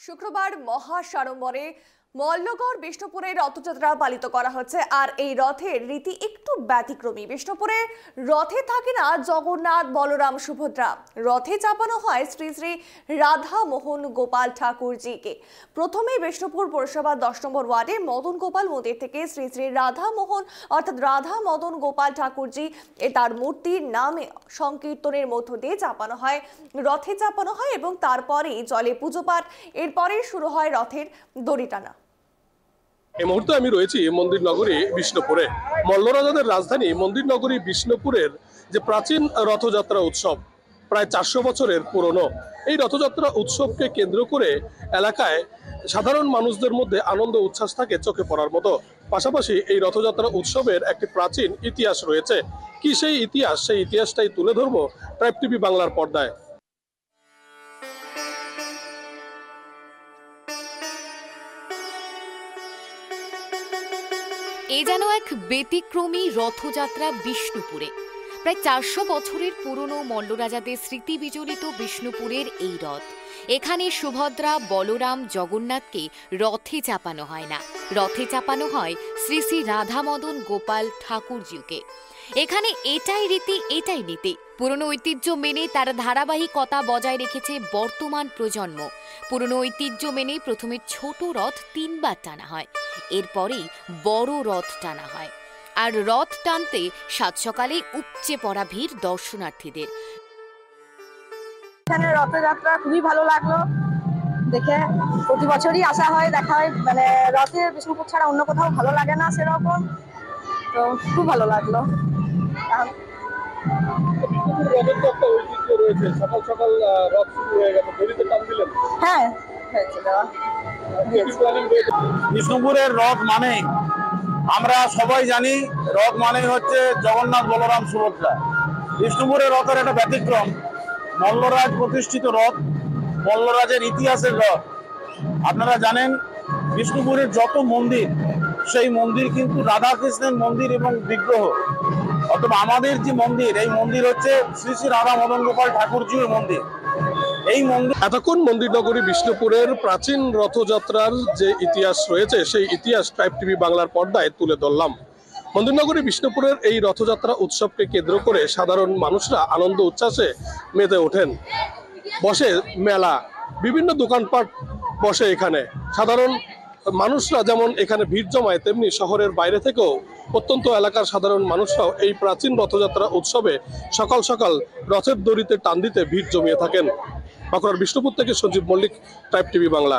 শুক্রবার মহাসাড়ম্বরে মল্লগড় বিষ্ণুপুরে রথযাত্রা পালিত করা হচ্ছে। আর এই রথের রীতি একটু ব্যতিক্রমী। বিষ্ণুপুরে রথে থাকে না জগন্নাথ, বলরাম, সুভদ্রা। রথে চাপানো হয় শ্রী শ্রী রাধা মোহন গোপাল ঠাকুরজিকে। প্রথমে বিষ্ণুপুর পৌরসভা 10 নম্বর ওয়ার্ডে মদন গোপাল মন্দির থেকে শ্রী শ্রী রাধা মোহন অর্থাৎ রাধা মদন গোপাল ঠাকুরজি তার মূর্তির নামে সংকীর্তনের মধ্য দিয়ে চাপানো হয়, রথে চাপানো হয় এবং তারপরেই জলে পুজো পাঠ। এরপরে শুরু হয় রথের দড়ি টানা। এই মুহূর্তে আমি রয়েছি মন্দির নগরী বিষ্ণুপুরে। মল্লরাজাদের রাজধানী মন্দির নগরী বিষ্ণুপুরের যে প্রাচীন রথযাত্রা উৎসব, প্রায় 400 বছরের পুরনো। এই রথযাত্রা উৎসবকে কেন্দ্র করে এলাকায় সাধারণ মানুষদের মধ্যে আনন্দ উচ্ছ্বাস থাকে চোখে পড়ার মতো। পাশাপাশি এই রথযাত্রা উৎসবের একটি প্রাচীন ইতিহাস রয়েছে। কি সেই ইতিহাস? সেই ইতিহাসটাই তুলে ধরবো ট্রাইব টিভি বাংলার পর্দায়। এ যেন এক ব্যতিক্রমী রথযাত্রা বিষ্ণুপুরে। প্রায় 400 বছরের পুরনো মল্লরাজাদের স্মৃতি বিজড়িত বিষ্ণুপুরের এই রথ। এখানে সুভদ্রা, বলরাম, জগন্নাথকে রথে চাপানো হয় না, রথে চাপানো হয় শ্রী শ্রী রাধা মদন গোপাল ঠাকুরজিকে। এখানে এটাই রীতি, এটাই নীতি। পুরনো ঐতিহ্য মেনে তার ধারাবাহিকতা বজায় রেখেছে বর্তমান প্রজন্ম। পুরনো ঐতিহ্য মেনে প্রথমে ছোট রথ 3 বার টানা হয়, এরপরেই বড় রথ টানা হয়। আর রথ টানতে সাত সকালে উপচে পড়া ভিড় দর্শনার্থীদের। এখানে রথযাত্রা খুবই ভালো লাগলো দেখে। প্রতি বছরই আসা হয়, দেখা হয়। মানে রথে বিষ্ণুপুর ছাড়া অন্য কোথাও ভালো লাগে না সেরকম, তো খুব ভালো লাগলো। হ্যাঁ, বিষ্ণুপুরের রথ মানে আমরা সবাই জানি, রথ মানে হচ্ছে জগন্নাথ, বলরাম, সুভদ্রা। বিষ্ণুপুরের রথের একটা ব্যতিক্রম। মল্লরাজ প্রতিষ্ঠিত রথ, মল্লরাজের ইতিহাসের রথ। আপনারা জানেন বিষ্ণুপুরের যত মন্দির, সেই মন্দির কিন্তু রাধা কৃষ্ণের মন্দির এবং বিগ্রহ। অথবা আমাদের যে মন্দির, এই মন্দির হচ্ছে শ্রী শ্রী রাধা মদন গোপাল ঠাকুরজির মন্দির। এই মন্দির এতক্ষণ মন্দির নগরী বিষ্ণুপুরের প্রাচীন রথযাত্রার যে ইতিহাস রয়েছে, সেই ইতিহাস ট্রাইব টিভি বাংলার পর্দায় তুলে ধরলাম। মন্দির নগরী বিষ্ণুপুরের এই রথযাত্রা উৎসবকে কেন্দ্র করে সাধারণ মানুষরা আনন্দ উচ্ছ্বাসে মেতে ওঠেন। বসে মেলা, বিভিন্ন দোকানপাট বসে এখানে। সাধারণ মানুষরা যেমন এখানে ভিড় জমায়, তেমনি শহরের বাইরে থেকেও প্রত্যন্ত এলাকার সাধারণ মানুষরাও এই প্রাচীন রথযাত্রা উৎসবে সকাল সকাল রথের দড়িতে টান দিতে ভিড় জমিয়ে থাকেন। বাঁকুড়ার বিষ্ণুপুর থেকে সঞ্জীব মল্লিক, ট্রাইব টিভি বাংলা।